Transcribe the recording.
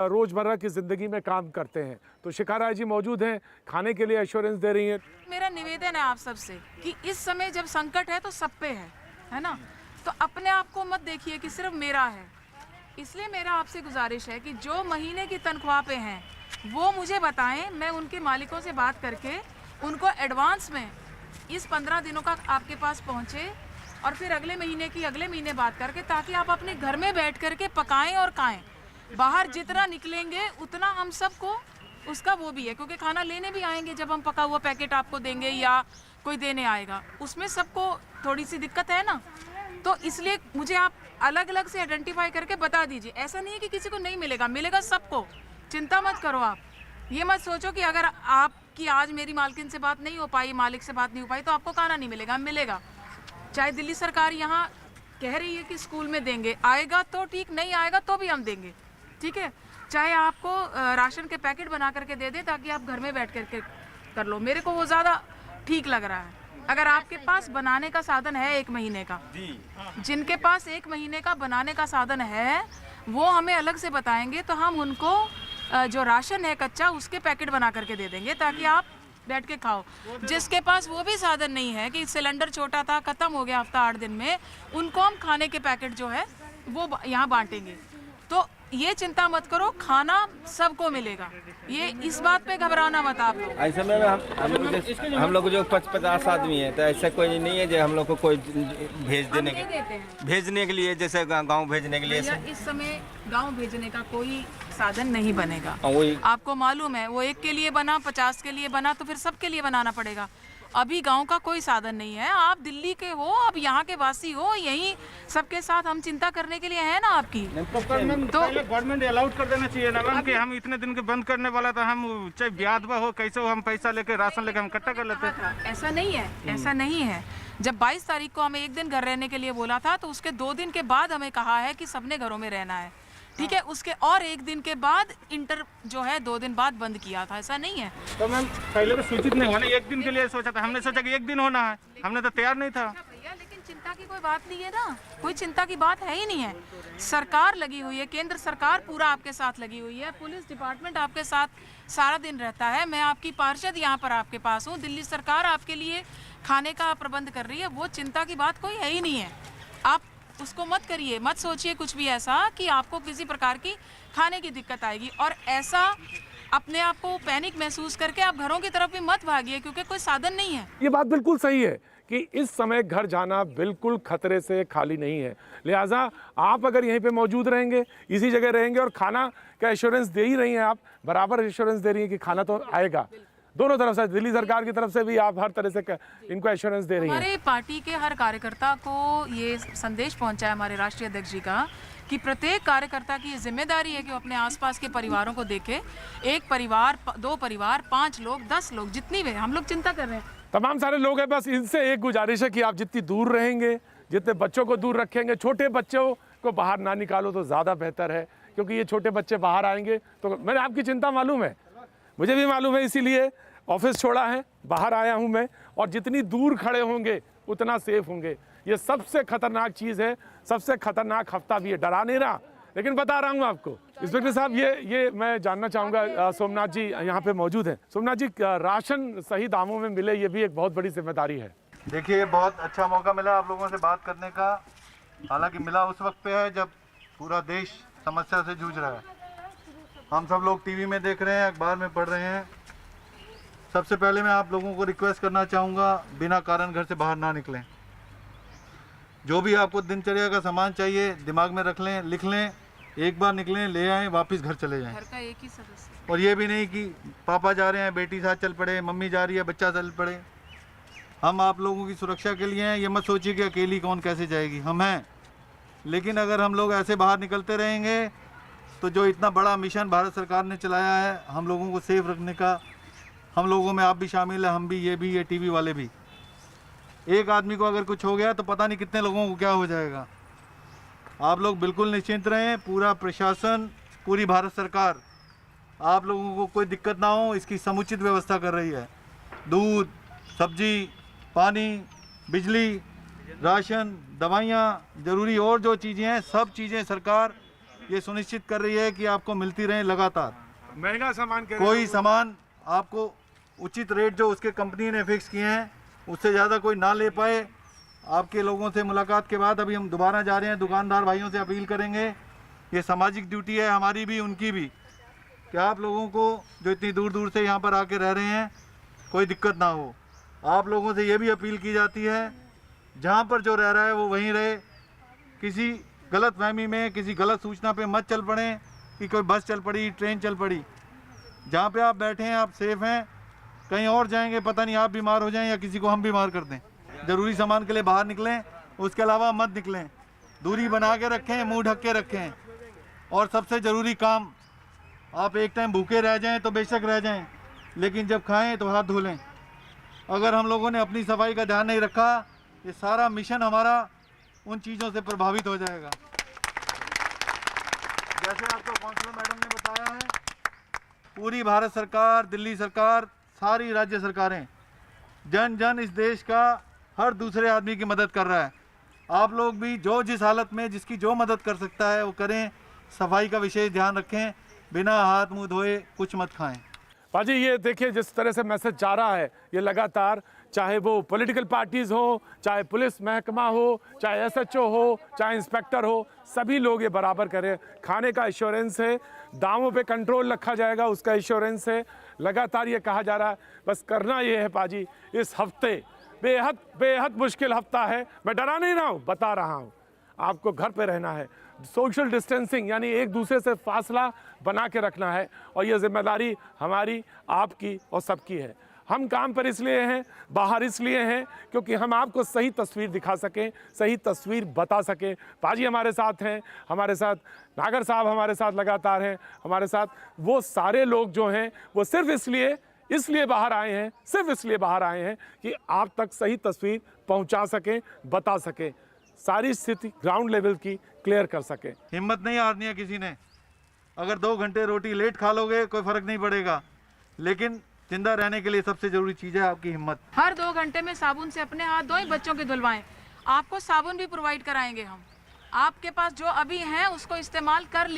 रोजमर्रा की जिंदगी में काम करते हैं। तो शिखा जी मौजूद हैं, खाने के लिए एश्योरेंस दे रही हैं। मेरा निवेदन है आप सबसे कि इस समय जब संकट है तो सब पे है ना, तो अपने आप को मत देखिए कि सिर्फ मेरा है। इसलिए मेरा आपसे गुजारिश है कि जो महीने की तनख्वाह पे हैं वो मुझे बताएं, मैं उनके मालिकों से बात करके उनको एडवांस में इस 15 दिनों का आपके पास पहुँचे और फिर अगले महीने बात करके, ताकि आप अपने घर में बैठ करके पकाएं और खाएं। बाहर जितना निकलेंगे उतना हम सबको उसका वो भी है, क्योंकि खाना लेने भी आएंगे, जब हम पका हुआ पैकेट आपको देंगे या कोई देने आएगा उसमें सबको थोड़ी सी दिक्कत है ना। तो इसलिए मुझे आप अलग अलग से आइडेंटिफाई करके बता दीजिए। ऐसा नहीं है कि किसी को नहीं मिलेगा, मिलेगा सबको। चिंता मत करो आप, ये मत सोचो कि अगर आपकी आज मेरी मालकिन से बात नहीं हो पाई, मालिक से बात नहीं हो पाई तो आपको खाना नहीं मिलेगा। मिलेगा। चाहे दिल्ली सरकार यहाँ कह रही है कि स्कूल में देंगे, आएगा तो ठीक, नहीं आएगा तो भी हम देंगे, ठीक है। चाहे आपको राशन के पैकेट बना करके दे दे ताकि आप घर में बैठ करके कर लो, मेरे को वो ज़्यादा ठीक लग रहा है। अगर आपके पास बनाने का साधन है 1 महीने का, जिनके पास 1 महीने का बनाने का साधन है वो हमें अलग से बताएंगे, तो हम उनको जो राशन है कच्चा उसके पैकेट बना करके दे देंगे ताकि आप बैठ के खाओ। जिसके पास वो भी साधन नहीं है कि सिलेंडर छोटा था खत्म हो गया हफ्ता 8 दिन में, उनको हम खाने के पैकेट जो है वो यहाँ बांटेंगे। तो ये चिंता मत करो, खाना सबको मिलेगा, ये इस बात पे घबराना मत आप लोग। ऐसे में हम लोग जो 50 आदमी है तो ऐसा कोई नहीं है जो हम लोग को कोई भेजने के लिए, जैसे गांव भेजने के लिए। इस समय गांव भेजने का कोई साधन नहीं बनेगा। वही आपको मालूम है, वो 1 के लिए बना, 50 के लिए बना, तो फिर सबके लिए बनाना पड़ेगा। अभी गांव का कोई साधन नहीं है। आप दिल्ली के हो, आप यहाँ के वासी हो, यही सबके साथ हम चिंता करने के लिए है ना आपकी। तो गवर्नमेंट अलाउड कर देना चाहिए ना मैम कि हम इतने दिन के बंद करने वाला था, हम चाहे ब्याज हो कैसे हो, हम पैसा लेके राशन लेके हम इकट्ठा कर लेते हैं। ऐसा नहीं है, ऐसा नहीं है। जब 22 तारीख को हमें 1 दिन घर रहने के लिए बोला था तो उसके 2 दिन के बाद हमें कहा है कि सबने घरों में रहना है, ठीक है। उसके और 1 दिन के बाद इंटर जो है 2 दिन बाद बंद किया था, ऐसा नहीं है। तो मैम पहले तो सूचित नहीं हुआ ना, 1 दिन के लिए सोचा था, हमने सोचा कि 1 दिन होना है, हमने तो तैयार नहीं था भैया। लेकिन चिंता की कोई बात नहीं है ना, कोई चिंता की बात है ही नहीं है। सरकार लगी हुई है, केंद्र सरकार पूरा आपके साथ लगी हुई है, पुलिस डिपार्टमेंट आपके साथ सारा दिन रहता है। मैं आपकी पार्षद यहाँ पर आपके पास हूँ, दिल्ली सरकार आपके लिए खाने का प्रबंध कर रही है, वो चिंता की बात कोई है ही नहीं है। आप उसको मत करिए, मत सोचिए कुछ भी ऐसा कि आपको किसी प्रकार की खाने की दिक्कत आएगी, और ऐसा अपने आप को पैनिक महसूस करके आप घरों की तरफ भी मत भागिए, क्योंकि कोई साधन नहीं है। ये बात बिल्कुल सही है कि इस समय घर जाना बिल्कुल खतरे से खाली नहीं है। लिहाजा आप अगर यहीं पे मौजूद रहेंगे, इसी जगह रहेंगे और खाना का एश्योरेंस दे ही रही हैं, आप बराबर एश्योरेंस दे रही हैं कि खाना तो आएगा। दोनों तरफ से, दिल्ली सरकार की तरफ से भी आप हर तरह से इनको एश्योरेंस दे रही हैं। हमारे पार्टी के हर कार्यकर्ता को ये संदेश पहुंचा है हमारे राष्ट्रीय अध्यक्ष जी का कि प्रत्येक कार्यकर्ता की ये जिम्मेदारी है कि वो अपने आसपास के परिवारों को देखे। 1 परिवार, 2 परिवार, 5 लोग, 10 लोग, जितनी भी हम लोग चिंता कर रहे हैं। तमाम सारे लोग हैं, बस इनसे एक गुजारिश है कि आप जितनी दूर रहेंगे, जितने बच्चों को दूर रखेंगे, छोटे बच्चों को बाहर ना निकालो तो ज़्यादा बेहतर है, क्योंकि ये छोटे बच्चे बाहर आएंगे तो मैंने आपकी चिंता मालूम है, मुझे भी मालूम है, इसीलिए ऑफिस छोड़ा है, बाहर आया हूं मैं। और जितनी दूर खड़े होंगे उतना सेफ होंगे। ये सबसे खतरनाक चीज़ है, सबसे खतरनाक हफ्ता भी है, डरा नहीं रहा लेकिन बता रहा हूं आपको। इंस्पेक्टर साहब, ये मैं जानना चाहूँगा, सोमनाथ जी यहाँ पे मौजूद हैं। सोमनाथ जी, राशन सही दामों में मिले, ये भी एक बहुत बड़ी जिम्मेदारी है। देखिए, बहुत अच्छा मौका मिला आप लोगों से बात करने का। हालांकि मिला उस वक्त पे है जब पूरा देश समस्या से जूझ रहा है। हम सब लोग टीवी में देख रहे हैं, अखबार में पढ़ रहे हैं। सबसे पहले मैं आप लोगों को रिक्वेस्ट करना चाहूँगा, बिना कारण घर से बाहर ना निकलें। जो भी आपको दिनचर्या का सामान चाहिए दिमाग में रख लें, लिख लें, एक बार निकलें, ले आएँ, वापस घर चले जाएं। घर का एक ही सदस्य। और ये भी नहीं कि पापा जा रहे हैं बेटी साथ चल पड़े, मम्मी जा रही है बच्चा चल पड़े। हम आप लोगों की सुरक्षा के लिए हैं, ये मत सोचिए कि अकेली कौन कैसे जाएगी, हम हैं। लेकिन अगर हम लोग ऐसे बाहर निकलते रहेंगे तो जो इतना बड़ा मिशन भारत सरकार ने चलाया है हम लोगों को सेफ रखने का, हम लोगों में आप भी शामिल है, हम भी, ये टीवी वाले भी। एक आदमी को अगर कुछ हो गया तो पता नहीं कितने लोगों को क्या हो जाएगा। आप लोग बिल्कुल निश्चिंत रहें, पूरा प्रशासन, पूरी भारत सरकार आप लोगों को कोई दिक्कत ना हो इसकी समुचित व्यवस्था कर रही है। दूध, सब्जी, पानी, बिजली, राशन, दवाइयाँ, ज़रूरी और जो चीज़ें हैं सब चीज़ें सरकार ये सुनिश्चित कर रही है कि आपको मिलती रहे लगातार। महंगा सामान के कोई सामान आपको उचित रेट जो उसके कंपनी ने फिक्स किए हैं उससे ज़्यादा कोई ना ले पाए। आपके लोगों से मुलाकात के बाद अभी हम दोबारा जा रहे हैं, दुकानदार भाइयों से अपील करेंगे, ये सामाजिक ड्यूटी है हमारी भी उनकी भी, कि आप लोगों को जो इतनी दूर दूर से यहाँ पर आके रह रहे हैं कोई दिक्कत ना हो। आप लोगों से ये भी अपील की जाती है जहाँ पर जो रह रहा है वो वहीं रहे, किसी गलत फहमी में किसी गलत सूचना पे मत चल पड़े कि कोई बस चल पड़ी ट्रेन चल पड़ी। जहाँ पे आप बैठे हैं आप सेफ हैं, कहीं और जाएंगे पता नहीं आप बीमार हो जाएं या किसी को हम बीमार कर दें। ज़रूरी सामान के लिए बाहर निकलें, उसके अलावा मत निकलें, दूरी बना के रखें, मुंह ढक के रखें। और सबसे ज़रूरी काम, आप एक टाइम भूखे रह जाएं तो बेशक रह जाएं, लेकिन जब खाएं तो हाथ धो लें। अगर हम लोगों ने अपनी सफाई का ध्यान नहीं रखा, ये सारा मिशन हमारा उन चीज़ों से प्रभावित हो जाएगा। जैसे आपको काउंसलर मैडम ने बताया है, पूरी भारत सरकार, दिल्ली सरकार, सारी राज्य सरकारें, जन जन इस देश का हर दूसरे आदमी की मदद कर रहा है। आप लोग भी जो जिस हालत में जिसकी जो मदद कर सकता है वो करें। सफाई का विशेष ध्यान रखें, बिना हाथ मुंह धोए कुछ मत खाएं। पाजी ये देखिए जिस तरह से मैसेज जा रहा है, ये लगातार, चाहे वो पॉलिटिकल पार्टीज़ हो, चाहे पुलिस महकमा हो, चाहे SHO हो, चाहे इंस्पेक्टर हो, सभी लोग ये बराबर करें। खाने का एश्योरेंस है, दामों पे कंट्रोल रखा जाएगा उसका एश्योरेंस है। लगातार ये कहा जा रहा है, बस करना ये है पाजी, इस हफ्ते बेहद मुश्किल हफ्ता है। मैं डरा नहीं रहा हूँ, बता रहा हूँ, आपको घर पे रहना है, सोशल डिस्टेंसिंग यानी एक दूसरे से फासला बना के रखना है, और ये जिम्मेदारी हमारी, आपकी और सबकी है। हम काम पर इसलिए हैं, बाहर इसलिए हैं क्योंकि हम आपको सही तस्वीर दिखा सकें, सही तस्वीर बता सकें। पाजी हमारे साथ हैं, हमारे साथ नागर साहब हमारे साथ लगातार हैं, हमारे साथ वो सारे लोग जो हैं वो सिर्फ इसलिए बाहर आए हैं, सिर्फ इसलिए बाहर आए हैं कि आप तक सही तस्वीर पहुंचा सकें, बता सकें, सारी स्थिति ग्राउंड लेवल की क्लियर कर सकें। हिम्मत नहीं हारनी है किसी ने। अगर 2 घंटे रोटी लेट खा लोगे कोई फ़र्क नहीं पड़ेगा, लेकिन जिंदा रहने के लिए सबसे ज़रूरी चीज़ है आपकी हिम्मत। हर 2 घंटे में साबुन से अपने हाथ धोएं, बच्चों के धुलवाएं। आपको साबुन भी प्रोवाइड कराएंगे हम। आपके पास जो अभी हैं उसको इस्तेमाल कर